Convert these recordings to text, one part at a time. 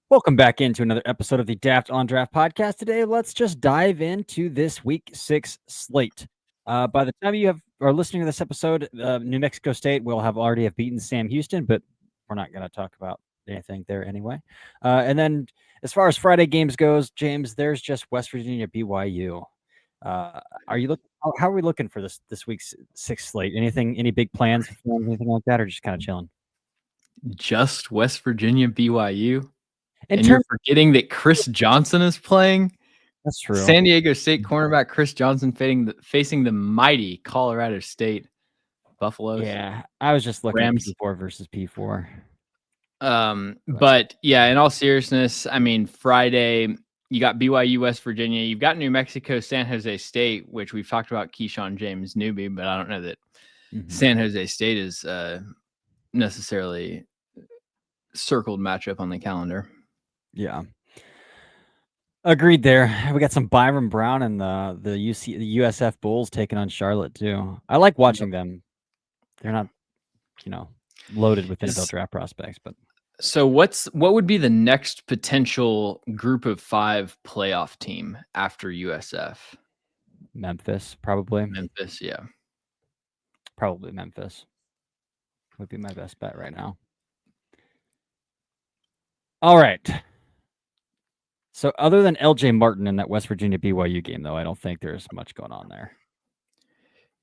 Welcome back into another episode of the Daft on Draft podcast. Today, let's just dive into this week 6 slate. By the time you are listening to this episode, New Mexico State will already have beaten Sam Houston, but we're not going to talk about anything there anyway. And then, as far as Friday games goes, James, there's just West Virginia BYU. Are you How are we looking for this week's 6 slate? Any big plans, anything like that, or just kind of chilling? Just West Virginia BYU? In And you're terms, forgetting that Chris Johnson is playing? that's true. San Diego State cornerback Chris Johnson facing the mighty Colorado State Buffaloes. Yeah, I was just looking Rams. at P4 versus P4. But yeah, in all seriousness, I mean, Friday, you got BYU, West Virginia. You've got New Mexico, San Jose State, which we've talked about Keyshawn James newbie, but I don't know that San Jose State is necessarily circled matchup on the calendar. Yeah. Agreed there. We got some Byron Brown and the USF Bulls taking on Charlotte too. I like watching them. They're not, loaded with NFL draft prospects, but so what would be the next potential group of 5 playoff team after USF? Memphis, probably. Memphis, yeah. Probably Memphis would be my best bet right now. All right. So other than LJ Martin in that West Virginia BYU game, though, I don't think there's much going on there.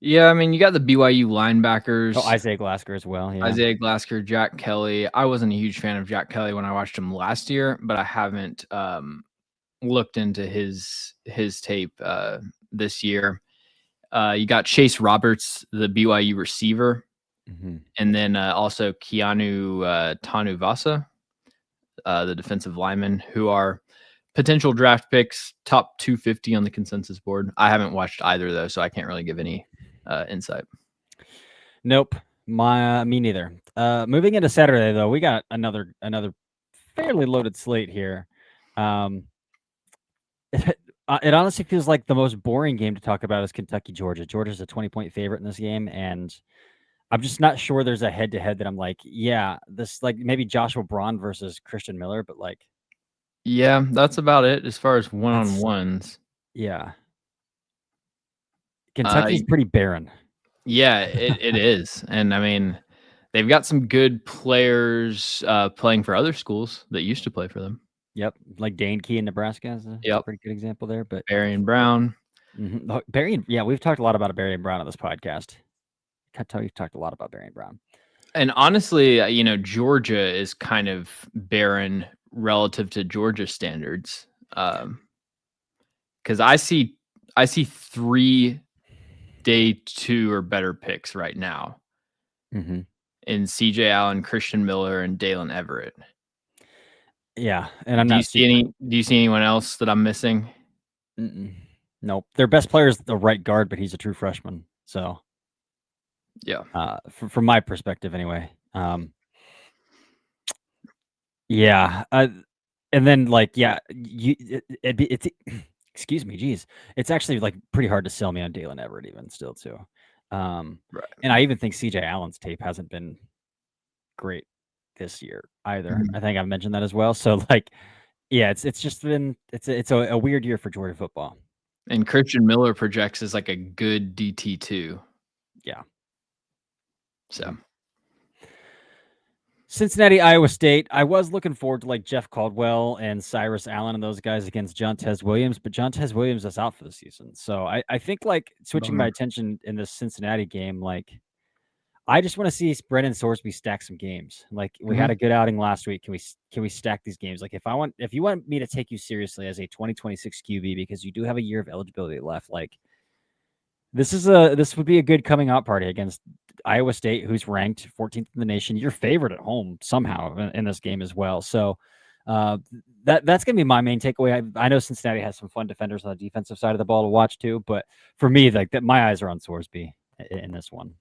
Yeah, I mean, you got the BYU linebackers. Oh, Isaiah Glasker as well. Yeah. Isaiah Glasker, Jack Kelly. I wasn't a huge fan of Jack Kelly when I watched him last year, but I haven't looked into his tape this year. You got Chase Roberts, the BYU receiver, and then also Keanu Tanuvasa, the defensive lineman, who are potential draft picks, top 250 on the consensus board. I haven't watched either, though, so I can't really give any insight. Nope. Me neither. Moving into Saturday, though, we got another fairly loaded slate here. It honestly feels like the most boring game to talk about is Kentucky-Georgia. Georgia's a 20-point favorite in this game, and I'm just not sure there's a head-to-head that I'm like, yeah, this maybe Joshua Braun versus Christian Miller, but yeah, that's about it as far as one-on-ones. Yeah. Kentucky's pretty barren. Yeah, it is. And I mean, they've got some good players playing for other schools that used to play for them. Yep, like Dane Key in Nebraska is a pretty good example there. But Barry and Brown. Barry, yeah, we've talked a lot about Barry and Brown on this podcast. I can tell you've talked a lot about Barry and Brown. And honestly, Georgia is kind of barren relative to Georgia standards. Because I see 3 day 2 or better picks right now in CJ Allen, Christian Miller, and Dalen Everett. Yeah, and do you see anyone else that I'm missing? Nope. Their best player is the right guard, but he's a true freshman. So yeah, from my perspective, anyway. Yeah, and then it's excuse me, geez, it's actually pretty hard to sell me on Dalen Everett even still too. Right. And I even think CJ Allen's tape hasn't been great this year either. I think I've mentioned that as well. So yeah, it's just been it's a weird year for Georgia football. And Christian Miller projects as a good DT2. Yeah. So Cincinnati, Iowa State. I was looking forward to Jeff Caldwell and Cyrus Allen and those guys against Jontez Williams, but Jontez Williams is out for the season. So I think switching my attention in this Cincinnati game, I just want to see Brennan Sorsby stack some games. We had a good outing last week. Can we stack these games? If you want me to take you seriously as a 2026 QB because you do have a year of eligibility left, this would be a good coming out party against Iowa State, who's ranked 14th in the nation. You're favored at home somehow in this game as well. So that's going to be my main takeaway. I know Cincinnati has some fun defenders on the defensive side of the ball to watch too, but for me, my eyes are on Sorsby in this one.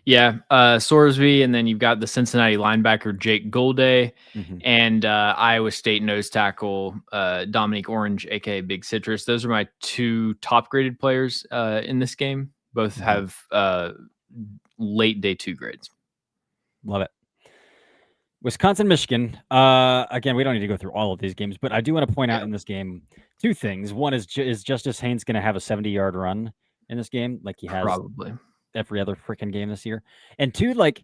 Yeah, Sorsby, and then you've got the Cincinnati linebacker Jake Golday, and Iowa State nose tackle Dominique Orange, aka Big Citrus. Those are my 2 top-graded players in this game. Both have late day 2 grades. Love it. Wisconsin, Michigan. Again, we don't need to go through all of these games, but I do want to point out in this game two things. One is Justice Haynes going to have a 70-yard run in this game, like he has Probably. every other freaking game this year? And two, like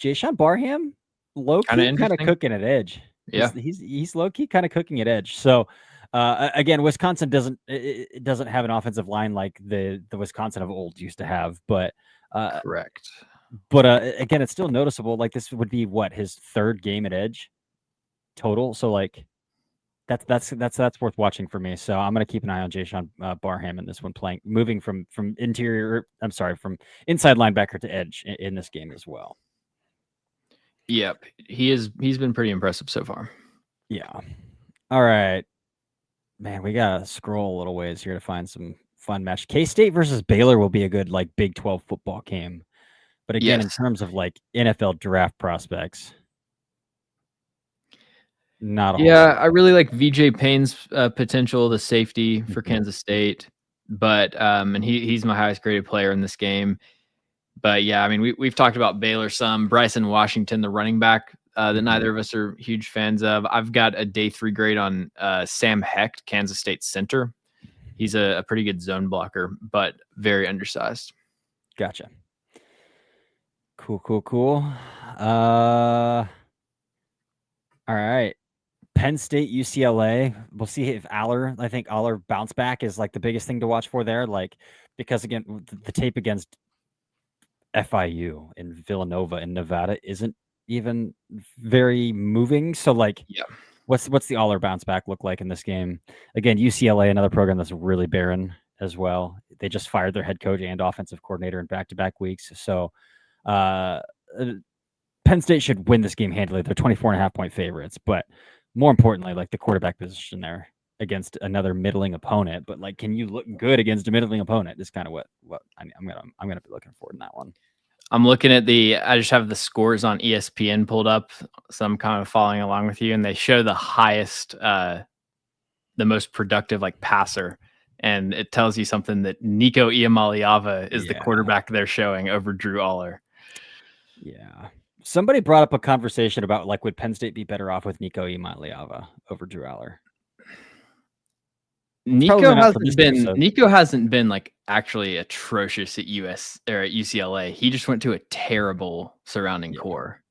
Jayshawn Barham, low Kind of key, kind of interesting. cooking at edge. Yeah. He's low key kind of cooking at edge. So again, Wisconsin doesn't have an offensive line like the Wisconsin of old used to have, but Correct. Again, it's still noticeable. Like this would be what his third game at edge total. So like that's worth watching for me. So I'm gonna keep an eye on Jayshawn Barham in this one, moving from interior. I'm sorry, from inside linebacker to edge in this game as well. Yep, he's been pretty impressive so far. Yeah. All right, man. We gotta scroll a little ways here to find some fun match. K-State versus Baylor will be a good like Big 12 football game. But again, in terms of like NFL draft prospects, not a whole lot. I really like VJ Payne's potential, the safety for Kansas State, but and he's my highest graded player in this game. But yeah, I mean, we've talked about Baylor some. Bryson Washington, the running back that neither of us are huge fans of. I've got a day 3 grade on Sam Hecht, Kansas State center. He's a pretty good zone blocker, but very undersized. Gotcha. Cool. All right. Penn State, UCLA. We'll see if I think Aller bounce back is like the biggest thing to watch for there. Like, because again, the tape against FIU and Villanova in Nevada isn't even very moving. So like, what's the Aller bounce back look like in this game? Again, UCLA, another program that's really barren as well. They just fired their head coach and offensive coordinator in back-to-back weeks. So Penn State should win this game handily. They're 24.5-point favorites, but more importantly, like the quarterback position there against another middling opponent. But like, can you look good against a middling opponent? Is kind of what I'm gonna be looking for in that one. I'm looking at I just have the scores on ESPN pulled up, so I'm kind of following along with you, and they show the highest, the most productive like passer, and it tells you something that Nico Iamaleava is the quarterback they're showing over Drew Aller. Yeah. Somebody brought up a conversation about like, would Penn State be better off with Nico Iamaleava over Drew Aller? Nico hasn't been like actually atrocious at US or at UCLA. He just went to a terrible surrounding core.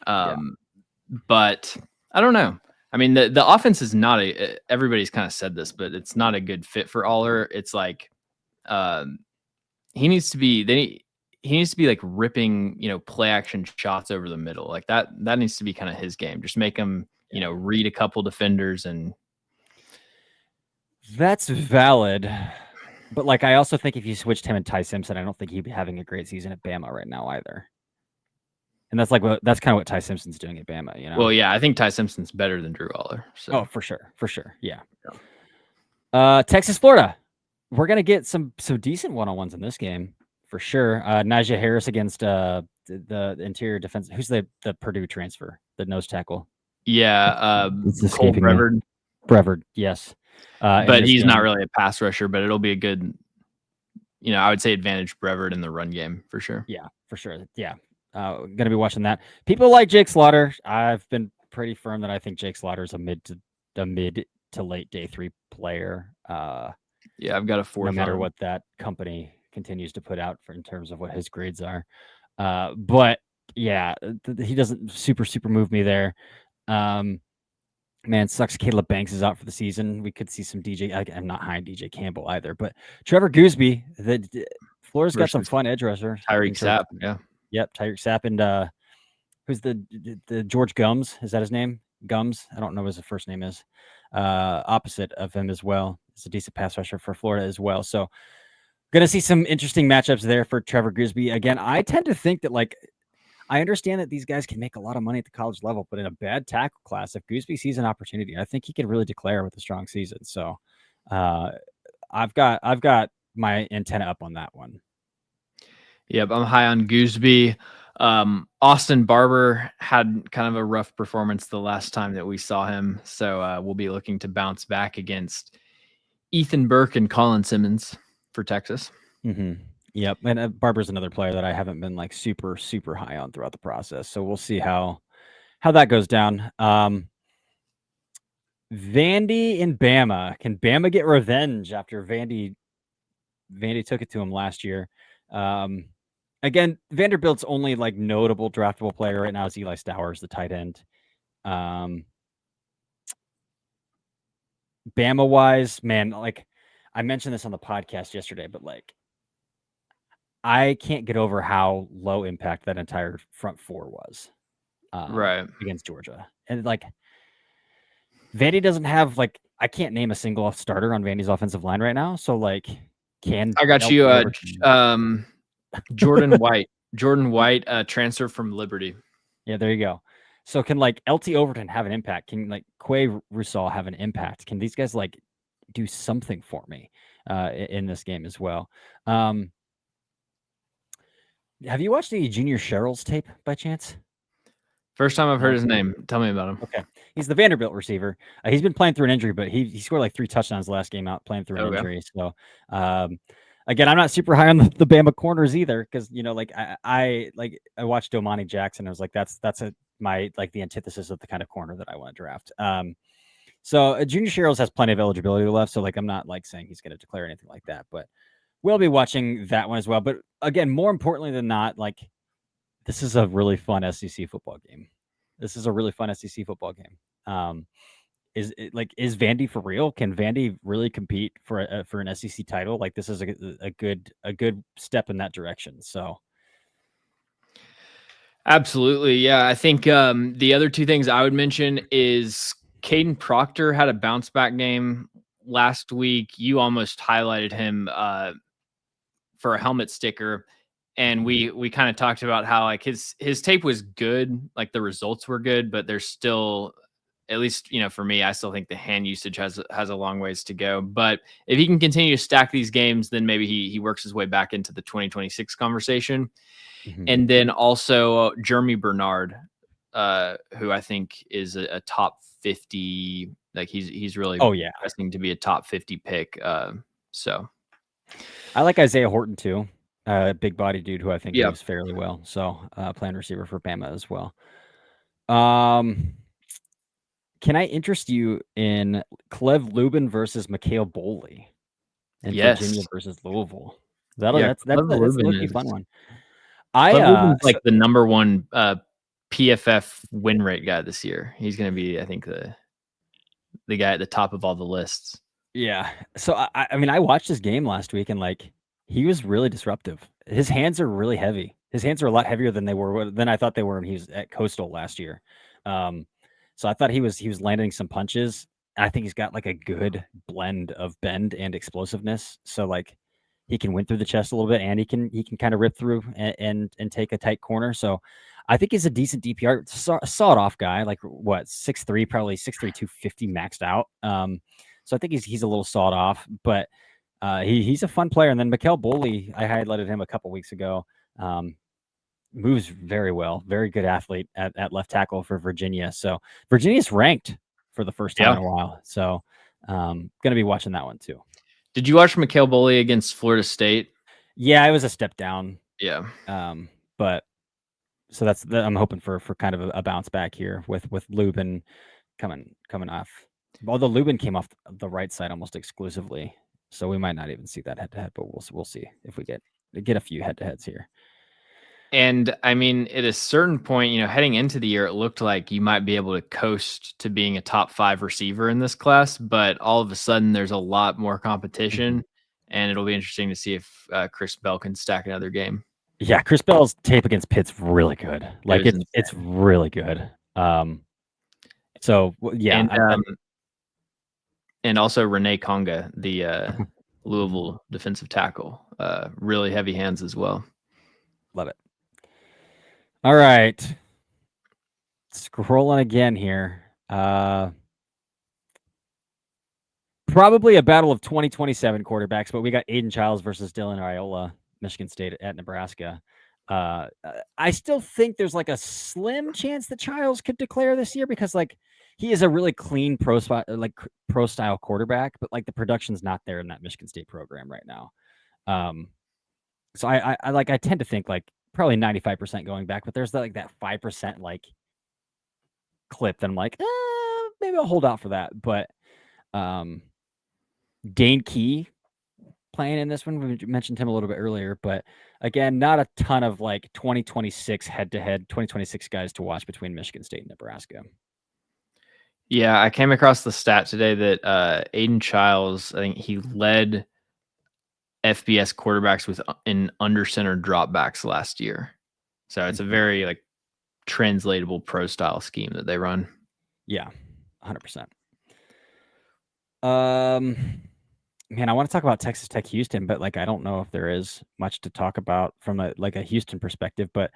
But I don't know. I mean, the offense is not everybody's kind of said this, but it's not a good fit for Aller. It's like he needs to be like ripping, play action shots over the middle. Like that needs to be kind of his game. Just make him, read a couple defenders and that's valid. But like, I also think if you switched him and Ty Simpson, I don't think he'd be having a great season at Bama right now either. And that's kind of what Ty Simpson's doing at Bama, Well, yeah, I think Ty Simpson's better than Drew Aller. So. Oh, for sure. Yeah. Texas, Florida. We're gonna get some decent one-on-ones in this game for sure. Najee Harris against the interior defense. Who's the Purdue transfer, the nose tackle? Yeah, Cole Brevard. Brevard, yes. But he's not really a pass rusher, but it'll be a good, I would say advantage Brevard in the run game for sure. Yeah, for sure. Yeah. Going to be watching that. People like Jake Slaughter. I've been pretty firm that I think Jake Slaughter is a mid to late day 3 player. I've got a 4. No matter what that company continues to put out in terms of what his grades are. But yeah, he doesn't super move me there. Man, sucks Caleb Banks is out for the season. We could see some DJ. I'm not high on DJ Campbell either, but Trevor Gooseby, Florida's got some fun edge rushers. Tyreek Sapp, Yep, Tyreek Sapp and who's the George Gums? Is that his name? Gums? I don't know what his first name is. Opposite of him as well. It's a decent pass rusher for Florida as well. So going to see some interesting matchups there for Trevor Gooseby. Again, I tend to think that like, I understand that these guys can make a lot of money at the college level, but in a bad tackle class, if Gooseby sees an opportunity, I think he can really declare with a strong season. So I've got my antenna up on that one. Yep, I'm high on Gooseby. Austin Barber had kind of a rough performance the last time that we saw him, so we'll be looking to bounce back against Ethan Burke and Colin Simmons for Texas. Mm-hmm. Yep, and Barber's another player that I haven't been like super high on throughout the process, so we'll see how how that goes down. Vandy and Bama. Can Bama get revenge after Vandy took it to him last year? Again, Vanderbilt's only like notable draftable player right now is Eli Stowers, the tight end. Bama wise, man, like I mentioned this on the podcast yesterday, but like I can't get over how low impact that entire front four was Right. against Georgia. And like Vandy doesn't have like I can't name a single starter on Vandy's offensive line right now. So like can I got you. LT Overton... Jordan White. Jordan White, transfer from Liberty. Yeah, there you go. So can like LT Overton have an impact? Can like Quay Rousseau have an impact? Can these guys like do something for me in this game as well? Have you watched any Junior Sherrill's tape by chance? First time I've heard his name. Tell me about him. Okay. He's the Vanderbilt receiver. He's been playing through an injury, but he scored like 3 touchdowns last game out playing through an injury. So, again, I'm not super high on the Bama corners either because, you know, like I watched Domani Jackson. I was like, that's my like the antithesis of the kind of corner that I want to draft. So Junior Sherrills has plenty of eligibility left. So like, I'm not like saying he's going to declare anything like that, but we'll be watching that one as well. But again, more importantly than not, like this is a really fun SEC football game. Is Vandy for real? Can Vandy really compete for an SEC title? Like this is a good step in that direction. So absolutely, yeah. I think the other two things I would mention is Caden Proctor had a bounce back game last week. You almost highlighted him for a helmet sticker, and we kind of talked about how like his tape was good, like the results were good, but there's still, at least, you know, for me, I still think the hand usage has a long ways to go. But if he can continue to stack these games, then maybe he works his way back into the 2026 conversation. And then also Jeremy Bernard, who I think is a top 50. Like he's really interesting to be a top 50 pick. So I like Isaiah Horton too, big body dude who I think moves fairly well. So playing receiver for Bama as well. Can I interest you in Clev Lubin versus Mikhail Boley and Virginia versus Louisville? That's a low-key fun one. Clev Lubin's like the number one PFF win rate guy this year. He's going to be, I think, the guy at the top of all the lists. Yeah. So I mean, I watched his game last week and like he was really disruptive. His hands are really heavy. His hands are a lot heavier than I thought they were when he was at Coastal last year. So I thought he was landing some punches. I think he's got like a good blend of bend and explosiveness. So like he can win through the chest a little bit and he can kind of rip through and take a tight corner. So I think he's a decent DPR, sawed off guy, like what, 6'3", probably 6'3", 250 maxed out. So I think he's a little sawed off, but he's a fun player. And then Mikhail Boley, I highlighted him a couple weeks ago. Moves very well, very good athlete at left tackle for Virginia. So Virginia's ranked for the first time in a while. So going to be watching that one too. Did you watch Mikhail Boley against Florida State? Yeah, it was a step down. Yeah. But so I'm hoping for kind of a bounce back here with Lubin coming off. Although Lubin came off the right side almost exclusively, so we might not even see that head to head. But we'll see if we get a few head to heads here. And I mean, at a certain point, you know, heading into the year, it looked like you might be able to coast to being a top 5 receiver in this class, but all of a sudden there's a lot more competition, and it'll be interesting to see if Chris Bell can stack another game. Yeah, Chris Bell's tape against Pitt's really good. Like it's really good. So yeah, and also Renee Conga, the Louisville defensive tackle, really heavy hands as well. Love it. All right, scrolling again here. Probably a battle of 2027 quarterbacks, but we got Aiden Childs versus Dylan Raiola, Michigan State at Nebraska. I still think there's like a slim chance that Childs could declare this year because like he is a really clean pro style quarterback, but like the production's not there in that Michigan State program right now. So I tend to think like probably 95% going back, but there's like that 5% like clip, then I'm like, maybe I'll hold out for that. But Dane Key playing in this one. We mentioned him a little bit earlier, but again, not a ton of like 2026 head-to-head, 2026 guys to watch between Michigan State and Nebraska. Yeah, I came across the stat today that Aiden Childs, I think he led FBS quarterbacks with in under center dropbacks last year. So it's a very like translatable pro style scheme that they run. Yeah, 100%. Man, I want to talk about Texas Tech Houston, but like I don't know if there is much to talk about from a Houston perspective. But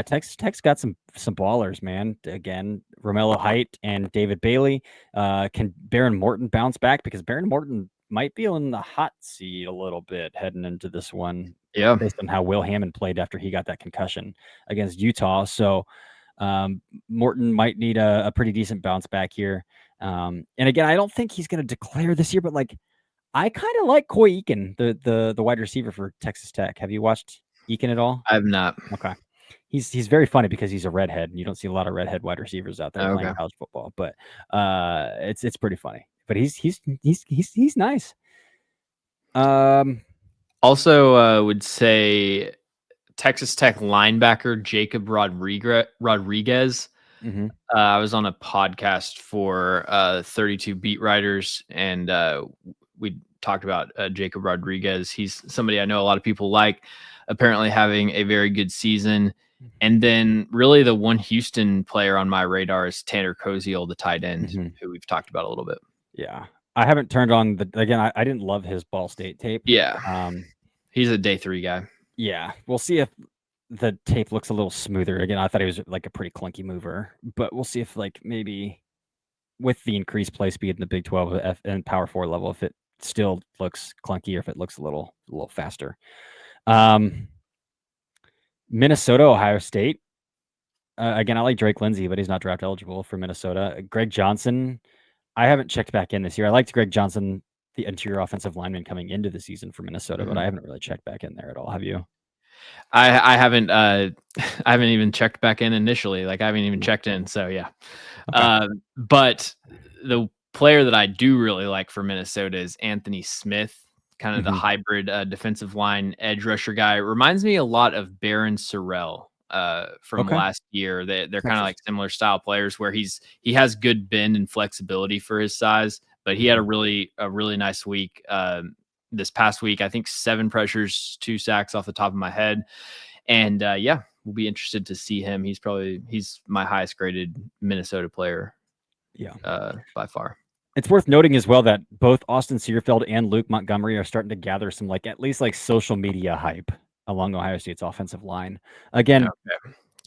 Texas Tech's got some ballers, man. Again, Romello Height and David Bailey. Can Baron Morton bounce back? Because Baron Morton might be on the hot seat a little bit heading into this one. Yeah. Based on how Will Hammond played after he got that concussion against Utah. So Morton might need a pretty decent bounce back here. And again, I don't think he's going to declare this year, but like I kind of like Coy Eakin, the wide receiver for Texas Tech. Have you watched Eakin at all? I have not. Okay. He's very funny because he's a redhead, and you don't see a lot of redhead wide receivers out there playing college football. But it's pretty funny. But he's nice. Also, would say Texas Tech linebacker Jacob Rodriguez. I was on a podcast for 32 beat writers, and we talked about Jacob Rodriguez. He's somebody I know a lot of people like, apparently having a very good season. And then really the one Houston player on my radar is Tanner Koziel, the tight end, who we've talked about a little bit. Yeah. I haven't turned on I didn't love his Ball State tape. Yeah. He's a day 3 guy. Yeah. We'll see if the tape looks a little smoother. Again, I thought he was like a pretty clunky mover, but we'll see if like maybe with the increased play speed in the Big 12 and Power 4 level, if it still looks clunky or if it looks a little faster. Minnesota, Ohio State. Again, I like Drake Lindsey, but he's not draft eligible for Minnesota. Greg Johnson, I haven't checked back in this year. I liked Greg Johnson, the interior offensive lineman coming into the season for Minnesota, but I haven't really checked back in there at all. Have you? I haven't I haven't even checked back in initially. Like I haven't even checked in. So yeah. Okay. But the player that I do really like for Minnesota is Anthony Smith, kind of the hybrid defensive line edge rusher guy. Reminds me a lot of Baron Sorrell from last year. They're kind of like similar style players where he has good bend and flexibility for his size, but he had a really nice week. This past week, I think 7 pressures, 2 sacks off the top of my head. And yeah, we'll be interested to see him. He's my highest graded Minnesota player. Yeah. By far. It's worth noting as well that both Austin Searfield and Luke Montgomery are starting to gather some at least social media hype along Ohio State's offensive line. Again,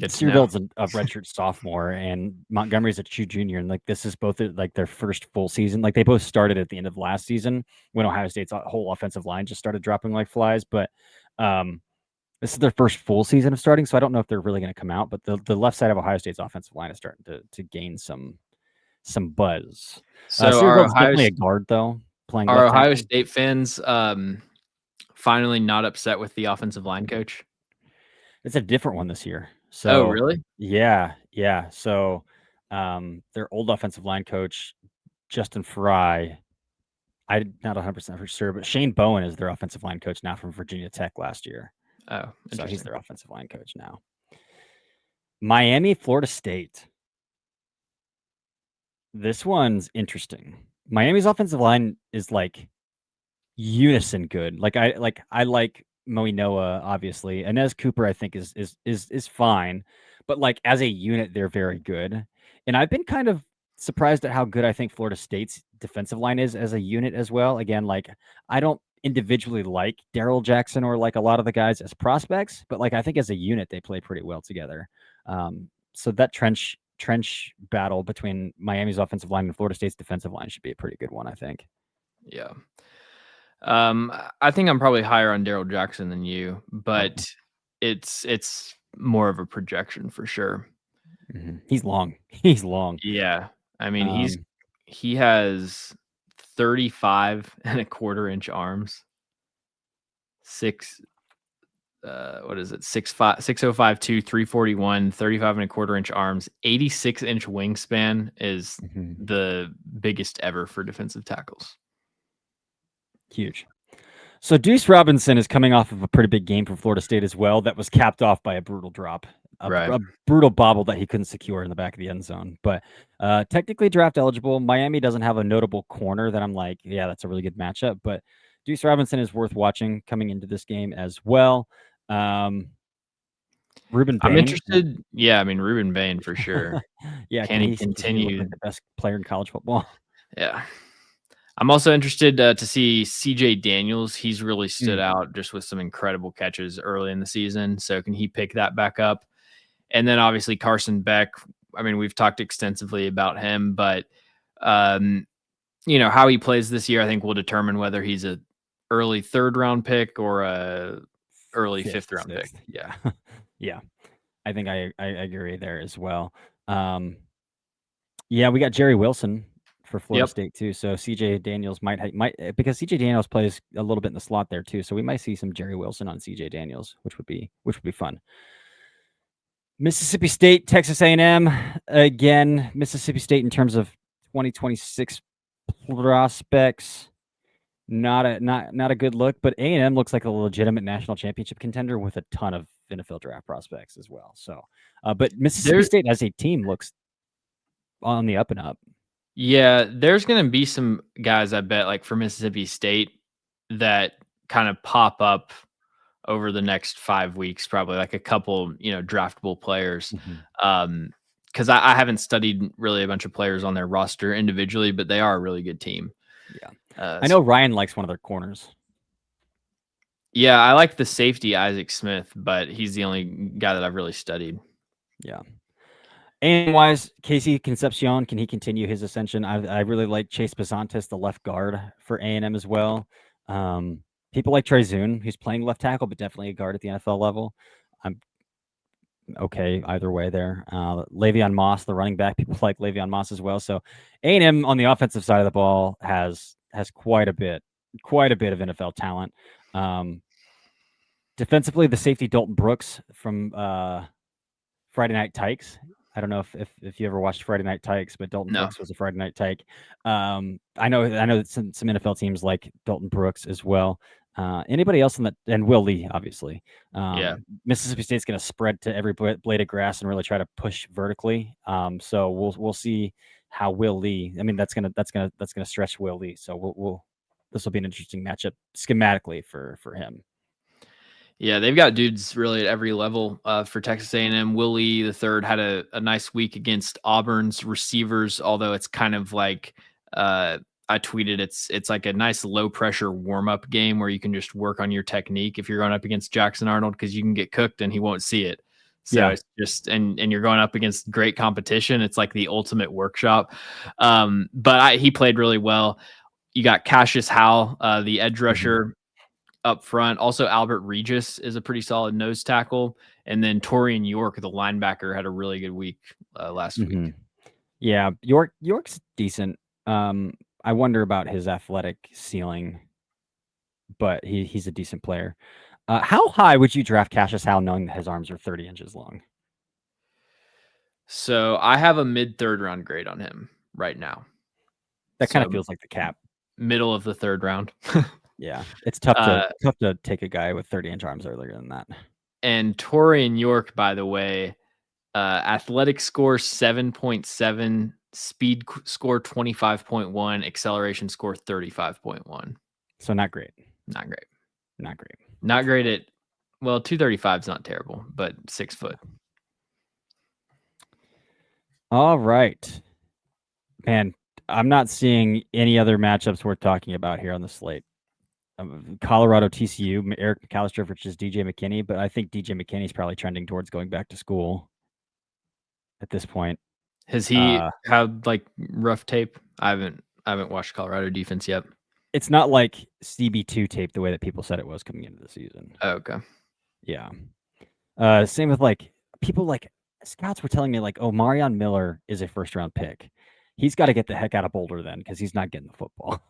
Searfield's a redshirt sophomore and Montgomery's a true junior. And this is both their first full season. They both started at the end of last season when Ohio State's whole offensive line just started dropping like flies. But this is their first full season of starting. So I don't know if they're really going to come out, but the left side of Ohio State's offensive line is starting to gain some buzz. So Searfield's definitely a guard though. Playing are Ohio State fans finally not upset with the offensive line coach? It's a different one this year. So, oh, really? Yeah. So, their old offensive line coach, Justin Fry, I'm not 100% for sure, but Shane Bowen is their offensive line coach now from Virginia Tech last year. Oh, so he's their offensive line coach now. Miami, Florida State. This one's interesting. Miami's offensive line is unison good. I like Moe Noah, obviously. Inez Cooper, I think, is fine. But as a unit, they're very good. And I've been kind of surprised at how good I think Florida State's defensive line is as a unit as well. Again, I don't individually like Darrell Jackson or a lot of the guys as prospects, but I think as a unit, they play pretty well together. So that trench battle between Miami's offensive line and Florida State's defensive line should be a pretty good one, I think. Yeah. I think I'm probably higher on Darrell Jackson than you, but it's more of a projection for sure. He's long. He's long. Yeah. I mean, he has 35 and a quarter inch arms, 6 what is it? 6'5", 6'05", 341, 35 and a quarter inch arms, 86-inch wingspan is the biggest ever for defensive tackles. Huge. So Deuce Robinson is coming off of a pretty big game for Florida State as well. That was capped off by a brutal drop, a brutal bobble that he couldn't secure in the back of the end zone. But technically draft eligible. Miami doesn't have a notable corner that I'm like, yeah, that's a really good matchup. But Deuce Robinson is worth watching coming into this game as well. Ruben Bain. I'm interested. Yeah, I mean Ruben Bain for sure. Yeah, can he continue? Look like the best player in college football? Yeah. I'm also interested to see CJ Daniels. He's really stood out just with some incredible catches early in the season. So can he pick that back up? And then obviously Carson Beck. I mean, we've talked extensively about him, but how he plays this year, I think will determine whether he's a early 3rd round pick or a early 5th round pick. Yeah. Yeah. I think I agree there as well. Yeah, we got Jerry Wilson for Florida State too. So CJ Daniels might because CJ Daniels plays a little bit in the slot there too. So we might see some Jerry Wilson on CJ Daniels, which would be fun. Mississippi State, Texas A&M. Again, Mississippi State in terms of 2026 prospects, not a good look, but A&M looks like a legitimate national championship contender with a ton of NFL draft prospects as well. So, but Mississippi State as a team looks on the up and up. Yeah, there's going to be some guys, I bet, like for Mississippi State that kind of pop up over the next 5 weeks, probably like a couple, draftable players. Because I haven't studied really a bunch of players on their roster individually, but they are a really good team. Yeah. I know Ryan likes one of their corners. Yeah, I like the safety Isaac Smith, but he's the only guy that I've really studied. Yeah. And wise, Casey Concepcion, can he continue his ascension? I really like Chase Bezantis, the left guard for A&M as well. People like Trey Zune, who's playing left tackle, but definitely a guard at the NFL level. I'm okay either way there. Le'Veon Moss, the running back, people like Le'Veon Moss as well. So A&M on the offensive side of the ball has quite a bit of NFL talent. Defensively, the safety Dalton Brooks from Friday Night Tykes. I don't know if you ever watched Friday Night Tykes, but Dalton Brooks was a Friday Night Tyke. I know that some NFL teams like Dalton Brooks as well. Anybody else in that, and Will Lee, obviously. Mississippi State's going to spread to every blade of grass and really try to push vertically. So we'll see how Will Lee. I mean, that's gonna stretch Will Lee. So this will be an interesting matchup schematically for him. Yeah, they've got dudes really at every level for Texas A&M. Willie the third had a nice week against Auburn's receivers, although it's kind of like I tweeted, it's like a nice low pressure warm up game where you can just work on your technique if you're going up against Jackson Arnold, because you can get cooked and he won't see it. So it's just and you're going up against great competition. It's like the ultimate workshop. But he played really well. You got Cassius Howell, the edge rusher. Up front. Also, Albert Regis is a pretty solid nose tackle. And then Torian York, the linebacker, had a really good week last week. Yeah, York's decent. I wonder about his athletic ceiling, but he's a decent player. How high would you draft Cassius Howell knowing that his arms are 30 inches long? So I have a mid-3rd round grade on him right now. That kind of feels like the cap. Middle of the 3rd round. Yeah, it's tough to take a guy with 30-inch arms earlier than that. And Torian York, by the way, athletic score 7.7, speed score 25.1, acceleration score 35.1. So not great. Not great. Not great. Not great at 235 is not terrible, but 6 foot. All right, man. I'm not seeing any other matchups worth talking about here on the slate. Colorado TCU, Eric McAllister versus DJ McKinney, but I think DJ McKinney's probably trending towards going back to school at this point. Has he had like rough tape? I haven't watched Colorado defense yet. It's not like CB2 tape the way that people said it was coming into the season. Oh, okay. Yeah. Same with like people like scouts were telling me like, oh, Marion Miller is a 1st round pick. He's got to get the heck out of Boulder then because he's not getting the football.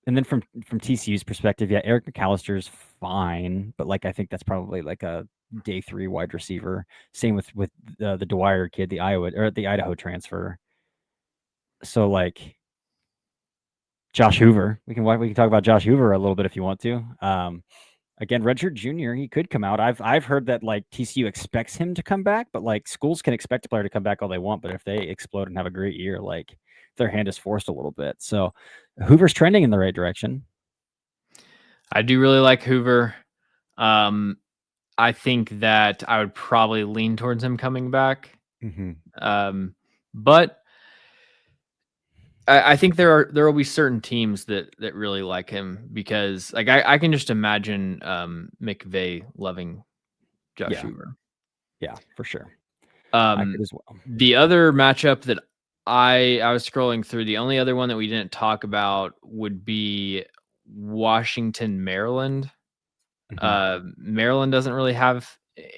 And then from TCU's perspective, yeah, Eric McAllister's fine, but like I think that's probably like a day 3 wide receiver. Same with the Dwyer kid, the Idaho transfer. So like Josh Hoover, we can talk about Josh Hoover a little bit if you want to. Again, redshirt junior, he could come out. I've heard that like TCU expects him to come back, but like schools can expect a player to come back all they want, but if they explode and have a great year, like their hand is forced a little bit. So Hoover's trending in the right direction. I do really like Hoover. I think that I would probably lean towards him coming back. But I think there will be certain teams that really like him because like I can just imagine McVay loving Josh Hoover. Yeah, for sure. I could as well. The other matchup that I was scrolling through, the only other one that we didn't talk about would be Washington, Maryland. Maryland doesn't really have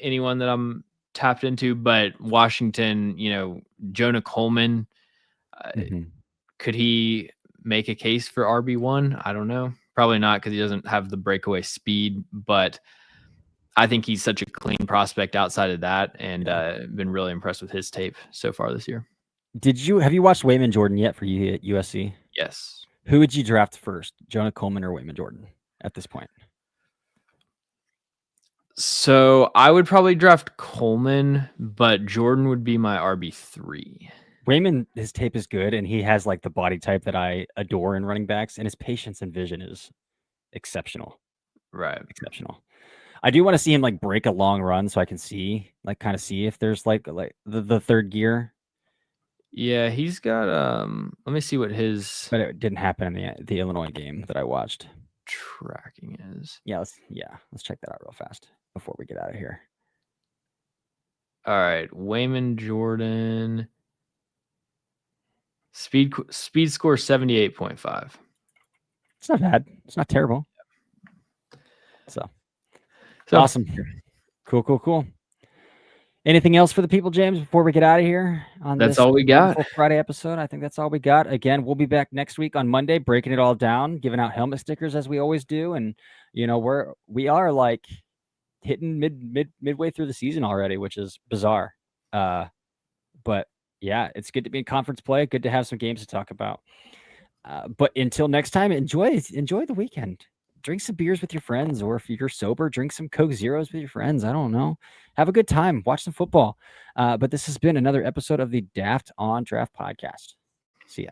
anyone that I'm tapped into, but Washington, Jonah Coleman, could he make a case for RB1? I don't know. Probably not because he doesn't have the breakaway speed, but I think he's such a clean prospect outside of that, and been really impressed with his tape so far this year. Have you watched Wayman Jordan yet for USC? Yes. Who would you draft first, Jonah Coleman or Wayman Jordan at this point? So I would probably draft Coleman, but Jordan would be my RB3. Wayman, his tape is good, and he has like the body type that I adore in running backs, and his patience and vision is exceptional. Right. Exceptional. I do want to see him like break a long run so I can kind of see if there's like the third gear. Yeah, he's got let me see what his But it didn't happen in the Illinois game that I watched. Tracking is. Yeah, let's check that out real fast before we get out of here. All right, Wayman Jordan. Speed score 78.5. It's not bad. It's not terrible. So awesome. Cool. Anything else for the people, James, before we get out of here on that's this all we got Friday episode? I think that's all we got. Again, we'll be back next week on Monday, breaking it all down, giving out helmet stickers as we always do. And we are like hitting midway through the season already, which is bizarre. But yeah, it's good to be in conference play. Good to have some games to talk about. But until next time, enjoy the weekend. Drink some beers with your friends, or if you're sober, drink some Coke Zeros with your friends. I don't know. Have a good time. Watch some football. But this has been another episode of the Daft on Draft podcast. See ya.